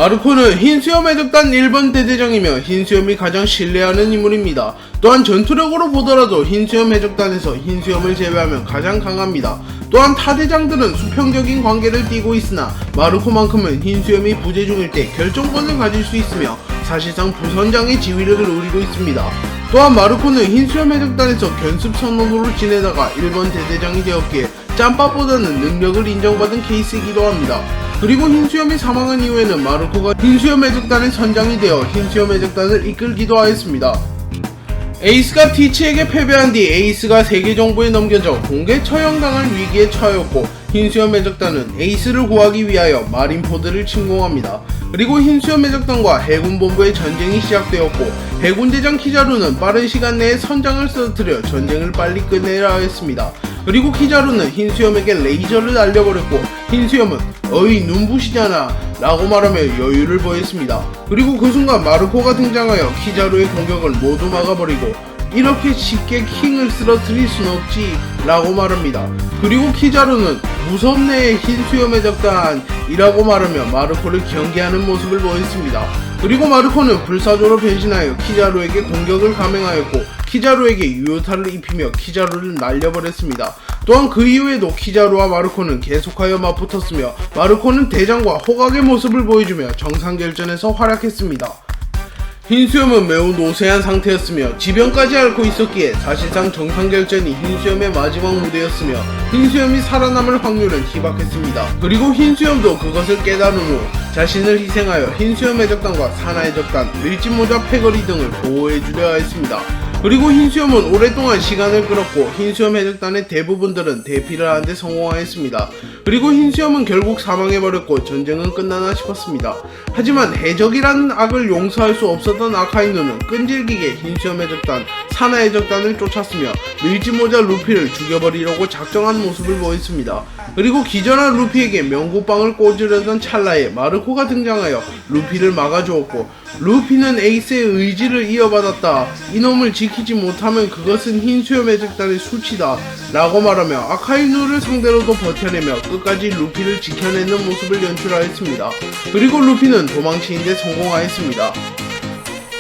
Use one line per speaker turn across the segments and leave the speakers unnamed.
마르코는 흰수염 해적단 1번 대대장이며 흰수염이 가장 신뢰하는 인물입니다. 또한 전투력으로 보더라도 흰수염 해적단에서 흰수염을 제외하면 가장 강합니다. 또한 타대장들은 수평적인 관계를 띠고 있으나 마르코만큼은 흰수염이 부재 중일 때 결정권을 가질 수 있으며 사실상 부선장의 지위를 누리고 있습니다. 또한 마르코는 흰수염 해적단에서 견습 선원으로 지내다가 1번 대대장이 되었기에 짬밥보다는 능력을 인정받은 케이스이기도 합니다. 그리고 흰수염이 사망한 이후에는 마르코가 흰수염 해적단의 선장이 되어 흰수염 해적단을 이끌기도 하였습니다. 에이스가 티치에게 패배한 뒤 에이스가 세계정부에 넘겨져 공개 처형당할 위기에 처하였고 흰수염 해적단은 에이스를 구하기 위하여 마린포드를 침공합니다. 그리고 흰수염 해적단과 해군본부의 전쟁이 시작되었고 해군대장 키자루는 빠른 시간 내에 선장을 쓰러뜨려 전쟁을 빨리 끝내라 했습니다. 그리고 키자루는 흰수염에게 레이저를 날려버렸고 흰수염은 어이 눈부시잖아 라고 말하며 여유를 보였습니다. 그리고 그 순간 마르코가 등장하여 키자루의 공격을 모두 막아버리고 이렇게 쉽게 킹을 쓰러뜨릴 순 없지 라고 말합니다. 그리고 키자루는 무섭네 흰수염 해적단 이라고 말하며 마르코를 경계하는 모습을 보였습니다. 그리고 마르코는 불사조로 변신하여 키자루에게 공격을 감행하였고 키자루에게 유효타를 입히며 키자루를 날려버렸습니다. 또한 그 이후에도 키자루와 마르코는 계속하여 맞붙었으며 마르코는 대장과 호각의 모습을 보여주며 정상결전에서 활약했습니다. 흰수염은 매우 노쇠한 상태였으며 지병까지 앓고 있었기에 사실상 정상결전이 흰수염의 마지막 무대였으며 흰수염이 살아남을 확률은 희박했습니다. 그리고 흰수염도 그것을 깨달은 후 자신을 희생하여 흰수염 해적단과 사나 해적단, 밀짚모자 패거리 등을 보호해주려 했습니다. 그리고 흰수염은 오랫동안 시간을 끌었고 흰수염 해적단의 대부분들은 대피를 하는데 성공하였습니다. 그리고 흰수염은 결국 사망해버렸고 전쟁은 끝나나 싶었습니다. 하지만 해적이라는 악을 용서할 수 없었던 아카이누는 끈질기게 흰수염 해적단, 사나 해적단을 쫓았으며 밀짚모자 루피를 죽여버리려고 작정한 모습을 보였습니다. 그리고 기절한 루피에게 명구빵을 꽂으려던 찰나에 마르코가 등장하여 루피를 막아주었고 루피는 에이스의 의지를 이어받았다. 이놈을 지키지 못하면 그것은 흰수염 해적단의 수치다 라고 말하며 아카이누를 상대로도 버텨내며 끝까지 루피를 지켜내는 모습을 연출하였습니다. 그리고 루피는 도망치는데 성공하였습니다.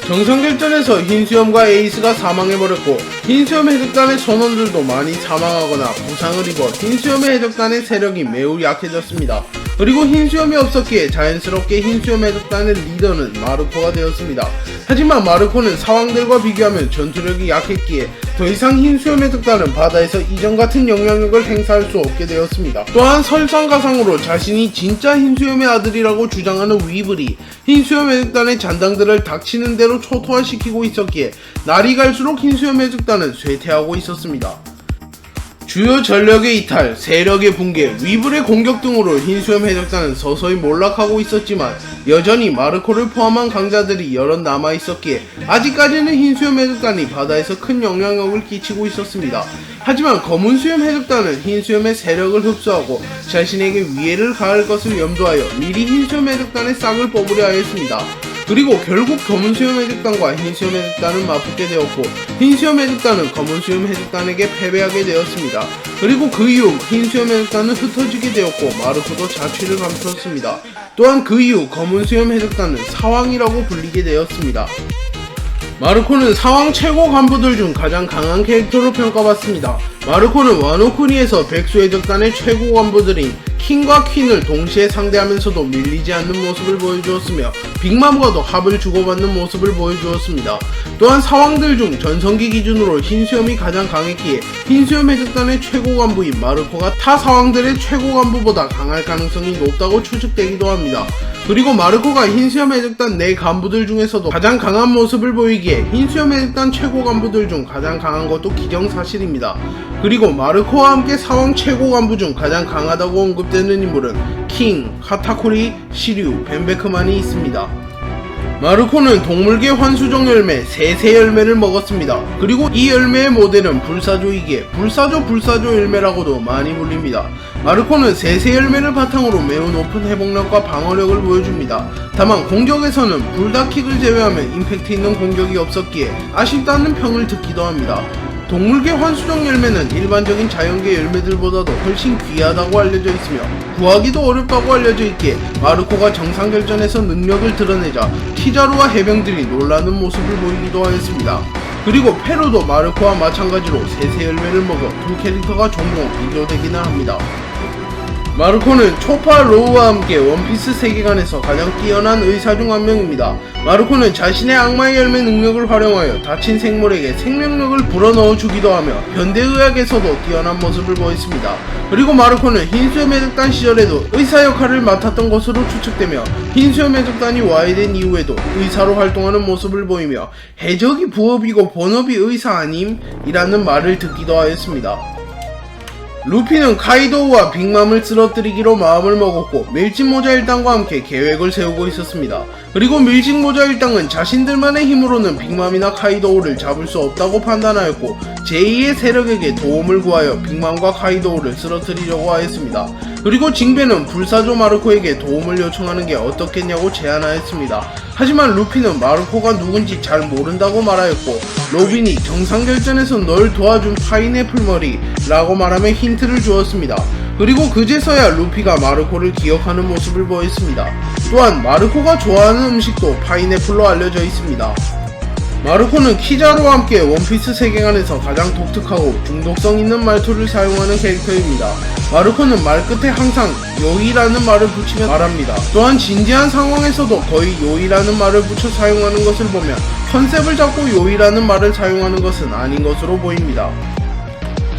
정상결전에서 흰수염과 에이스가 사망해버렸고 흰수염 해적단의 선원들도 많이 사망하거나 부상을 입어 흰수염 해적단의 세력이 매우 약해졌습니다. 그리고 흰수염이 없었기에 자연스럽게 흰수염 해적단의 리더는 마르코가 되었습니다. 하지만 마르코는 사왕들과 비교하면 전투력이 약했기에 더 이상 흰수염 해적단은 바다에서 이전 같은 영향력을 행사할 수 없게 되었습니다. 또한 설상가상으로 자신이 진짜 흰수염의 아들이라고 주장하는 위블이 흰수염 해적단의 잔당들을 닥치는 대로 초토화시키고 있었기에 날이 갈수록 흰수염 해적단은 쇠퇴하고 있었습니다. 주요 전력의 이탈, 세력의 붕괴, 위블의 공격 등으로 흰수염 해적단은 서서히 몰락하고 있었지만 여전히 마르코를 포함한 강자들이 여럿 남아있었기에 아직까지는 흰수염 해적단이 바다에서 큰 영향력을 끼치고 있었습니다. 하지만 검은수염 해적단은 흰수염의 세력을 흡수하고 자신에게 위해를 가할 것을 염두하여 미리 흰수염 해적단의 싹을 뽑으려 하였습니다. 그리고 결국 검은수염 해적단과 흰수염 해적단은 맞붙게 되었고 흰수염 해적단은 검은수염 해적단에게 패배하게 되었습니다. 그리고 그 이후 흰수염 해적단은 흩어지게 되었고 마르코도 자취를 감추었습니다. 또한 그 이후 검은수염 해적단은 사왕이라고 불리게 되었습니다. 마르코는 사왕 최고 간부들 중 가장 강한 캐릭터로 평가받습니다. 마르코는 와노쿠니에서 백수 해적단의 최고 간부들인 킹과 퀸을 동시에 상대하면서도 밀리지 않는 모습을 보여주었으며 빅맘과도 합을 주고받는 모습을 보여주었습니다. 또한 사왕들 중 전성기 기준으로 흰수염이 가장 강했기에 흰수염 해적단의 최고 간부인 마르코가 타 사왕들의 최고 간부보다 강할 가능성이 높다고 추측되기도 합니다. 그리고 마르코가 흰수염 해적단 내 간부들 중에서도 가장 강한 모습을 보이기에 흰수염 해적단 최고 간부들 중 가장 강한 것도 기정사실입니다. 그리고 마르코와 함께 사왕 최고 간부 중 가장 강하다고 언급되는 인물은 킹, 하타쿠리, 시류, 벤베크만이 있습니다. 마르코는 동물계 환수종 열매 세세 열매를 먹었습니다. 그리고 이 열매의 모델은 불사조이기에 불사조 열매라고도 많이 불립니다. 마르코는 세세 열매를 바탕으로 매우 높은 회복력과 방어력을 보여줍니다. 다만 공격에서는 불다킥을 제외하면 임팩트 있는 공격이 없었기에 아쉽다는 평을 듣기도 합니다. 동물계 환수종 열매는 일반적인 자연계 열매들보다도 훨씬 귀하다고 알려져 있으며 구하기도 어렵다고 알려져 있기에 마르코가 정상결전에서 능력을 드러내자 키자루와 해병들이 놀라는 모습을 보이기도 하였습니다. 그리고 페루도 마르코와 마찬가지로 세세 열매를 먹어 두 캐릭터가 종종 비교되기는 합니다. 마르코는 초파 로우와 함께 원피스 세계관에서 가장 뛰어난 의사 중 한 명입니다. 마르코는 자신의 악마의 열매 능력을 활용하여 다친 생물에게 생명력을 불어넣어 주기도 하며 현대의학에서도 뛰어난 모습을 보였습니다. 그리고 마르코는 흰수염 해적단 시절에도 의사 역할을 맡았던 것으로 추측되며 흰수염 해적단이 와해된 이후에도 의사로 활동하는 모습을 보이며 해적이 부업이고 본업이 의사 아님? 이라는 말을 듣기도 하였습니다. 루피는 카이도우와 빅맘을 쓰러뜨리기로 마음을 먹었고 밀짚모자 일당과 함께 계획을 세우고 있었습니다. 그리고 밀짚모자 일당은 자신들만의 힘으로는 빅맘이나 카이도우를 잡을 수 없다고 판단하였고 제2의 세력에게 도움을 구하여 빅맘과 카이도우를 쓰러뜨리려고 하였습니다. 그리고 징베는 불사조 마르코에게 도움을 요청하는 게 어떻겠냐고 제안하였습니다. 하지만 루피는 마르코가 누군지 잘 모른다고 말하였고 로빈이 정상결전에서 널 도와준 파인애플 머리 라고 말하며 힌트를 주었습니다. 그리고 그제서야 루피가 마르코를 기억하는 모습을 보였습니다. 또한 마르코가 좋아하는 음식도 파인애플로 알려져 있습니다. 마르코는 키자루와 함께 원피스 세계관에서 가장 독특하고 중독성 있는 말투를 사용하는 캐릭터입니다. 마르코는 말 끝에 항상 요이라는 말을 붙이며 말합니다. 또한 진지한 상황에서도 거의 요이라는 말을 붙여 사용하는 것을 보면 컨셉을 잡고 요이라는 말을 사용하는 것은 아닌 것으로 보입니다.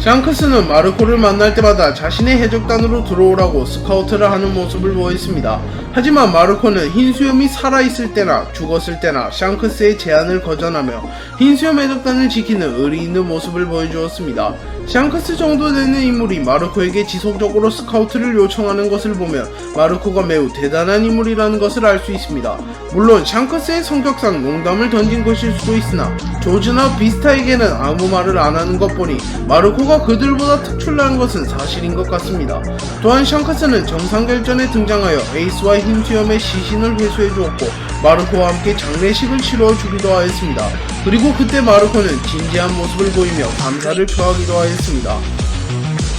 샹크스는 마르코를 만날 때마다 자신의 해적단으로 들어오라고 스카우트를 하는 모습을 보였습니다. 하지만 마르코는 흰수염이 살아있을 때나 죽었을 때나 샹크스의 제안을 거절하며 흰수염 해적단을 지키는 의리 있는 모습을 보여주었습니다. 샹크스 정도 되는 인물이 마르코에게 지속적으로 스카우트를 요청하는 것을 보면 마르코가 매우 대단한 인물이라는 것을 알 수 있습니다. 물론 샹크스의 성격상 농담을 던진 것일 수도 있으나 조즈나 비스타에게는 아무 말을 안 하는 것 보니 마르코가 그들보다 특출난 것은 사실인 것 같습니다. 또한 샹크스는 정상결전에 등장하여 에이스와 흰수염의 시신을 회수해 주었고 마르코와 함께 장례식을 치러 주기도 하였습니다. 그리고 그때 마르코는 진지한 모습을 보이며 감사를 표하기도 하였습니다.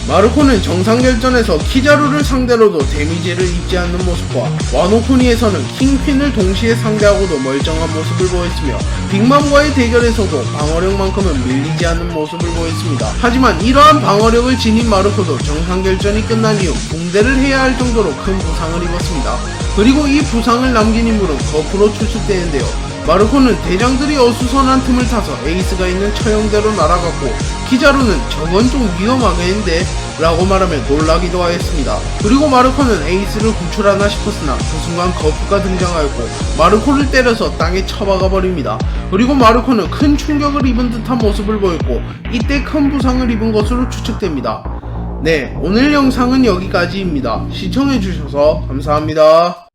마르코는 정상결전에서 키자루를 상대로도 데미지를 입지 않는 모습과 와노쿠니에서는 킹퀸을 동시에 상대하고도 멀쩡한 모습을 보였으며 빅맘과의 대결에서도 방어력만큼은 밀리지 않는 모습을 보였습니다. 하지만 이러한 방어력을 지닌 마르코도 정상결전이 끝난 이후 붕대를 해야 할 정도로 큰 부상을 입었습니다. 그리고 이 부상을 남긴 인물은 거꾸로 추측되는데요. 마르코는 대장들이 어수선한 틈을 타서 에이스가 있는 처형대로 날아갔고 키자루는 저건 좀 위험하겠는데 라고 말하며 놀라기도 하였습니다. 그리고 마르코는 에이스를 구출하나 싶었으나 그 순간 거프가 등장하였고 마르코를 때려서 땅에 처박아 버립니다. 그리고 마르코는 큰 충격을 입은 듯한 모습을 보였고 이때 큰 부상을 입은 것으로 추측됩니다. 네, 오늘 영상은 여기까지입니다. 시청해주셔서 감사합니다.